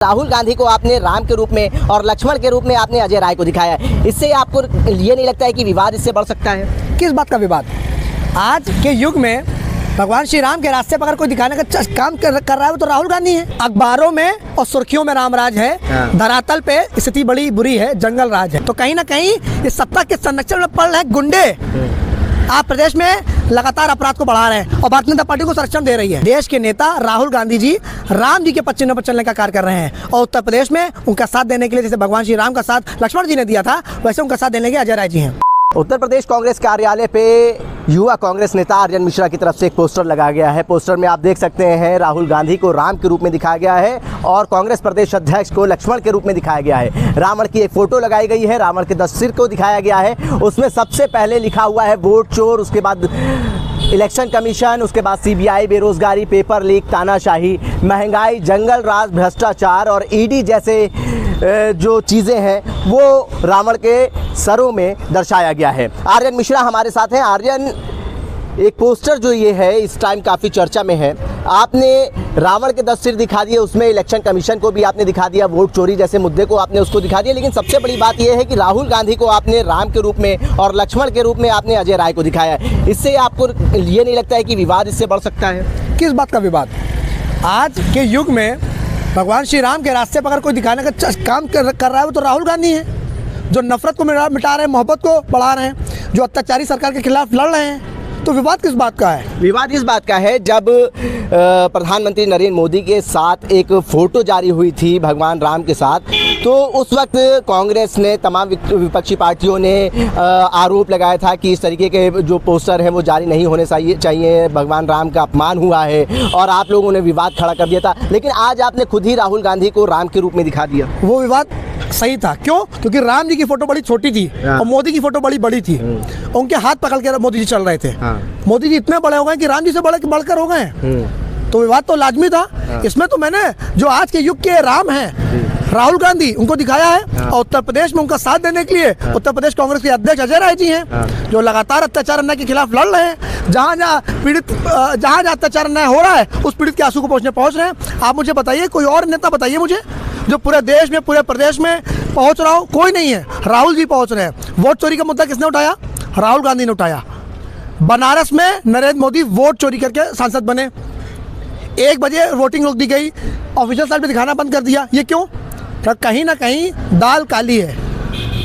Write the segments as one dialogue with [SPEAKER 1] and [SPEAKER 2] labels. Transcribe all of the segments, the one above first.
[SPEAKER 1] राहुल गांधी को आपने राम के रूप में और लक्ष्मण के रूप में आपने अजय राय को दिखाया है। इससे आपको ये नहीं लगता है कि विवाद इससे बढ़ सकता है?
[SPEAKER 2] किस बात का विवाद? आज के युग में भगवान श्री राम के रास्ते पर अगर कोई दिखाने का काम कर रहा है वो तो राहुल गांधी है। अखबारों में और सुर्खियों में रामराज है, धरातल पे स्थिति बड़ी बुरी है, जंगल राज है। तो कहीं ना कहीं इस सत्ता के संरक्षण में पड़ रहे गुंडे आप प्रदेश में लगातार अपराध को बढ़ा रहे हैं और भारतीय जनता पार्टी को संरक्षण दे रही है। देश के नेता राहुल गांधी जी राम जी के पद चिन्ह पर चलने का कार्य कर रहे हैं और उत्तर प्रदेश में उनका साथ देने के लिए जैसे भगवान श्री राम का साथ लक्ष्मण जी ने दिया था वैसे उनका साथ देने के अजय राय जी हैं।
[SPEAKER 1] उत्तर प्रदेश कांग्रेस कार्यालय पे युवा कांग्रेस नेता आर्यन मिश्रा की तरफ से एक पोस्टर लगाया गया है। पोस्टर में आप देख सकते हैं राहुल गांधी को राम के रूप में दिखाया गया है और कांग्रेस प्रदेश अध्यक्ष को लक्ष्मण के रूप में दिखाया गया है। रावण की एक फोटो लगाई गई है, रावण के 10 सिर को दिखाया गया है। उसमें सबसे पहले लिखा हुआ है वोट चोर, उसके बाद इलेक्शन कमीशन, उसके बाद सीबीआई, बेरोजगारी, पेपर लीक, तानाशाही, महंगाई, जंगल राज, भ्रष्टाचार और ईडी जैसे जो चीज़ें हैं वो रावण के सरों में दर्शाया गया है। आर्यन मिश्रा हमारे साथ हैं। आर्यन, एक पोस्टर जो ये है इस टाइम काफ़ी चर्चा में है। आपने रावण के 10 सिर दिखा दिए, उसमें इलेक्शन कमीशन को भी आपने दिखा दिया, वोट चोरी जैसे मुद्दे को आपने उसको दिखा दिया, लेकिन सबसे बड़ी बात यह है कि राहुल गांधी को आपने राम के रूप में और लक्ष्मण के रूप में आपने अजय राय को दिखाया है। इससे आपको ये नहीं लगता है कि विवाद इससे बढ़ सकता है?
[SPEAKER 2] किस बात का विवाद? आज के युग में भगवान श्री राम के रास्ते पर अगर कोई दिखाने का काम कर रहा है वो तो राहुल गांधी है, जो नफरत को मिटा रहे हैं, मोहब्बत को बढ़ा रहे हैं, जो अत्याचारी सरकार के खिलाफ लड़ रहे हैं। तो विवाद किस बात का है?
[SPEAKER 1] विवाद इस बात का है जब प्रधानमंत्री नरेंद्र मोदी के साथ एक फ़ोटो जारी हुई थी भगवान राम के साथ, तो उस वक्त कांग्रेस ने, तमाम विपक्षी पार्टियों ने आरोप लगाया था कि इस तरीके के जो पोस्टर हैं वो जारी नहीं होने चाहिए, भगवान राम का अपमान हुआ है और आप लोगों ने विवाद खड़ा कर दिया था। लेकिन आज आपने खुद ही राहुल गांधी को राम के रूप में दिखा दिया।
[SPEAKER 2] वो विवाद सही था। क्यों? क्योंकि राम जी की फोटो बड़ी छोटी थी और मोदी की फोटो बड़ी थी। उनके हाथ पकड़ के मोदी जी चल रहे थे। मोदी जी इतने बड़े हो गए कि राम जी से बढ़कर हो गए, तो विवाद तो लाजमी था। इसमें तो मैंने जो आज के युग के राम हैं राहुल गांधी उनको दिखाया है और उत्तर प्रदेश में उनका साथ देने के लिए उत्तर प्रदेश कांग्रेस के अध्यक्ष अजय राय जी हैं, जो लगातार अत्याचार अन्याय के खिलाफ लड़ रहे हैं। जहाँ जहाँ अत्याचार अन्याय हो रहा है उस पीड़ित के आंसू को पहुँच रहे हैं। आप मुझे बताइए, कोई और नेता बताइए मुझे जो पूरे देश में, पूरे प्रदेश में पहुंच रहा हो। कोई नहीं है, राहुल जी पहुंच रहे हैं। वोट चोरी का मुद्दा किसने उठाया? राहुल गांधी ने उठाया। बनारस में नरेंद्र मोदी वोट चोरी करके सांसद बने, 1 बजे वोटिंग रोक दी गई, ऑफिशियल साइड पे दिखाना बंद कर दिया। ये क्यों? कहीं ना कहीं दाल काली है,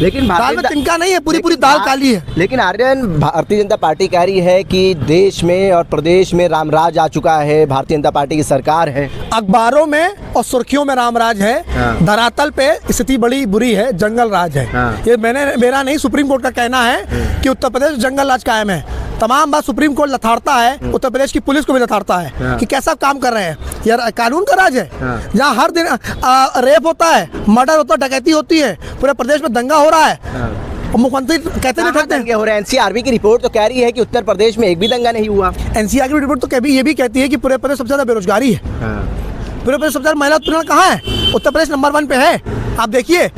[SPEAKER 2] लेकिन दाल में तिनका नहीं है, पूरी दाल काली है।
[SPEAKER 1] लेकिन आर्यन, भारतीय जनता पार्टी कह रही है कि देश में और प्रदेश में रामराज आ चुका है, भारतीय जनता पार्टी की सरकार है।
[SPEAKER 2] अखबारों में और सुर्खियों में रामराज है, धरातल पे स्थिति बड़ी बुरी है, जंगल राज है। ये मेरा नहीं, सुप्रीम कोर्ट का कहना है कि उत्तर प्रदेश जंगल राज कायम है। तमाम बात सुप्रीम कोर्ट लथाड़ता है, उत्तर प्रदेश की पुलिस को भी लथाड़ता है कि कैसा काम कर रहे हैं। यार कानून का राज है, जहाँ हर दिन रेप होता है, मर्डर होता है, डकैती होती है, पूरे प्रदेश में दंगा हो रहा है। मुख्यमंत्री कहते नहीं दंगे हो रहे हैं।
[SPEAKER 1] एनसीआरबी की रिपोर्ट तो कह रही है कि उत्तर प्रदेश में एक भी दंगा नहीं हुआ।
[SPEAKER 2] एनसीआर की रिपोर्ट तो ये भी कहती है कि पूरे प्रदेश सबसे ज्यादा बेरोजगारी है, पूरे प्रदेश सबसे ज्यादा महिला उत्पीड़न कहाँ है? उत्तर प्रदेश नंबर 1 पे है। आप देखिए,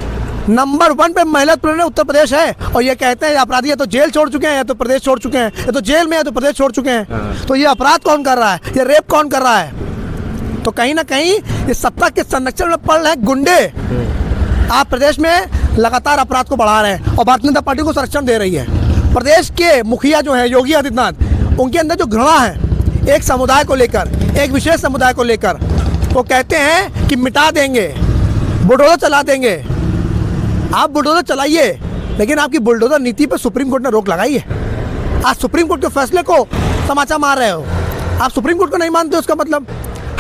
[SPEAKER 2] नंबर 1 पे महिला उत्पीड़न उत्तर प्रदेश है और ये कहते हैं अपराधी या तो जेल छोड़ चुके हैं या तो प्रदेश छोड़ चुके हैं, या तो जेल में या तो प्रदेश छोड़ चुके हैं। तो ये अपराध कौन कर रहा है? ये रेप कौन कर रहा है? तो कहीं ना कहीं इस सत्ता के संरक्षण में पड़ रहे गुंडे आप प्रदेश में लगातार अपराध को बढ़ा रहे हैं और भारतीय जनता पार्टी को संरक्षण दे रही है। प्रदेश के मुखिया जो है योगी आदित्यनाथ, उनके अंदर जो घृणा है एक समुदाय को लेकर, एक विशेष समुदाय को लेकर, वो कहते हैं कि मिटा देंगे, बुलडोजर चला देंगे। आप बुलडोजर चलाइए, लेकिन आपकी बुलडोजर नीति पर सुप्रीम कोर्ट ने रोक लगाई है। आज सुप्रीम कोर्ट के फैसले को तमाचा मार रहे हो। आप सुप्रीम कोर्ट को नहीं मानते, उसका मतलब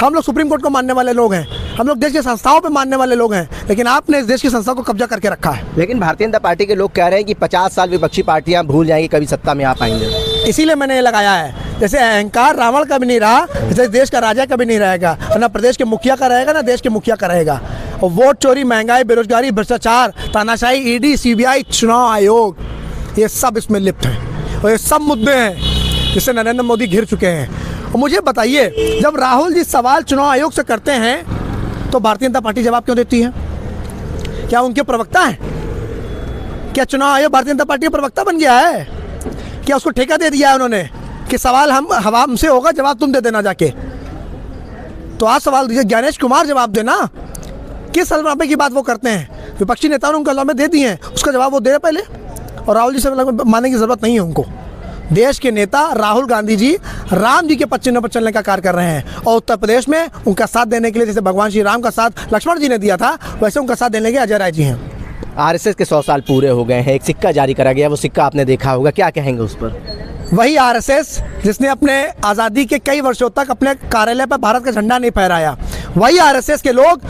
[SPEAKER 2] हम लोग सुप्रीम कोर्ट को मानने वाले लोग हैं, हम लोग देश की संस्थाओं पे मानने वाले लोग हैं, लेकिन आपने इस देश की संस्था को कब्जा करके रखा है।
[SPEAKER 1] लेकिन भारतीय जनता पार्टी के लोग कह रहे हैं कि 50 साल विपक्षी पार्टियां भूल जाएंगी, कभी सत्ता में आ पाएंगे।
[SPEAKER 2] इसीलिए मैंने ये लगाया है। जैसे अहंकार रावण का भी नहीं रहा, जैसे देश का राजा का भी नहीं रहेगा, ना प्रदेश के मुखिया का रहेगा, ना देश के मुखिया का रहेगा। और वोट चोरी, महंगाई, बेरोजगारी, भ्रष्टाचार, तानाशाही, ईडी, सीबीआई, चुनाव आयोग, ये सब इसमें लिप्त है और ये सब मुद्दे हैं जिससे नरेंद्र मोदी घिर चुके हैं। और मुझे बताइए, जब राहुल जी सवाल चुनाव आयोग से करते हैं तो भारतीय जनता पार्टी जवाब क्यों देती है? क्या उनके प्रवक्ता हैं? क्या चुनाव आयोग भारतीय जनता पार्टी का प्रवक्ता बन गया है? क्या उसको ठेका दे दिया है उन्होंने कि सवाल हमसे होगा, जवाब तुम दे देना जाके? तो आज सवाल दीजिए, ज्ञानेश कुमार जवाब देना किस अलनामे की बात वो करते हैं? विपक्षी नेताओं ने उनको अलनामे दे दिए हैं, उसका जवाब वो दे पहले। और राहुल जी से मानने की ज़रूरत नहीं है उनको। देश के नेता राहुल गांधी जी राम जी के पद चिन्ह पर चलने का कार्य कर रहे हैं और उत्तर प्रदेश में उनका साथ देने के लिए जैसे भगवान श्री राम का साथ लक्ष्मण जी ने दिया था, वैसे उनका साथ देने के अजय राय जी हैं।
[SPEAKER 1] आरएसएस के 100 साल पूरे हो गए हैं, एक सिक्का जारी करा गया, वो सिक्का आपने देखा होगा, क्या कहेंगे उस पर?
[SPEAKER 2] वही आरएसएस जिसने अपने आज़ादी के कई वर्षों तक अपने कार्यालय पर भारत का झंडा नहीं फहराया, वही आरएसएस के लोग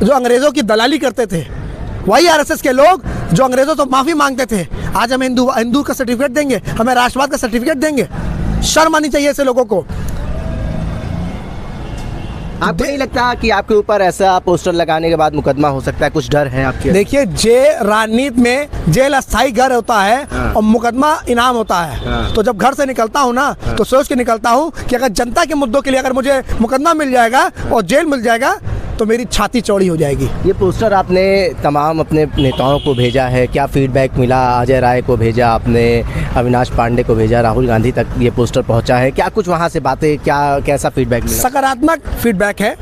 [SPEAKER 2] जो अंग्रेज़ों की दलाली करते थे, वही आरएसएस के लोग जो अंग्रेज़ों तो माफ़ी मांगते थे, आज हमें हिंदू का सर्टिफिकेट देंगे, हमें राष्ट्रवाद का सर्टिफिकेट देंगे। शर्म आनी चाहिए ऐसे लोगों को।
[SPEAKER 1] आपको नहीं लगता कि आपके ऊपर ऐसा पोस्टर लगाने के बाद मुकदमा हो सकता है? कुछ डर है आपके?
[SPEAKER 2] देखिए, राजनीति में जेल अस्थायी घर होता है और मुकदमा इनाम होता है। तो जब घर से निकलता हूँ ना, तो सोच के निकलता हूँ कि अगर जनता के मुद्दों के लिए अगर मुझे मुकदमा मिल जाएगा और जेल मिल जाएगा तो मेरी छाती चौड़ी हो जाएगी।
[SPEAKER 1] ये पोस्टर आपने तमाम अपने नेताओं को भेजा है, क्या फीडबैक मिला? अजय राय को भेजा आपने, अविनाश पांडे को भेजा, राहुल गांधी तक ये पोस्टर पहुंचा है, क्या कुछ वहां से बातें, क्या कैसा फीडबैक मिला?
[SPEAKER 2] सकारात्मक फीडबैक है,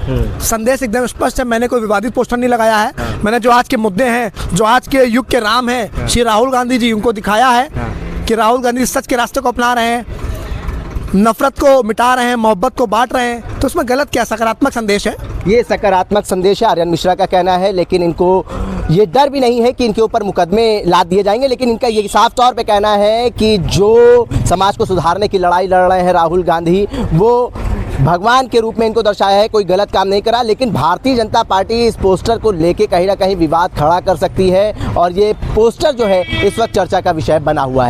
[SPEAKER 2] संदेश एकदम स्पष्ट है। मैंने कोई विवादित पोस्टर नहीं लगाया है। मैंने जो आज के मुद्दे हैं, जो आज के युग के राम हैं, श्री राहुल गांधी जी, उनको दिखाया है कि राहुल गांधी सच के रास्ते को अपना रहे हैं, नफरत को मिटा रहे हैं, मोहब्बत को बांट रहे हैं। तो उसमें गलत क्या, सकारात्मक संदेश है। ये
[SPEAKER 1] सकारात्मक संदेश है, आर्यन मिश्रा का कहना है। लेकिन इनको ये डर भी नहीं है कि इनके ऊपर मुकदमे लाद दिए जाएंगे, लेकिन इनका ये साफ तौर पे कहना है कि जो समाज को सुधारने की लड़ाई लड़ रहे हैं राहुल गांधी, वो भगवान के रूप में इनको दर्शाया है, कोई गलत काम नहीं करा। लेकिन भारतीय जनता पार्टी इस पोस्टर को लेके कहीं ना कहीं विवाद खड़ा कर सकती है और ये पोस्टर जो है इस वक्त चर्चा का विषय बना हुआ है।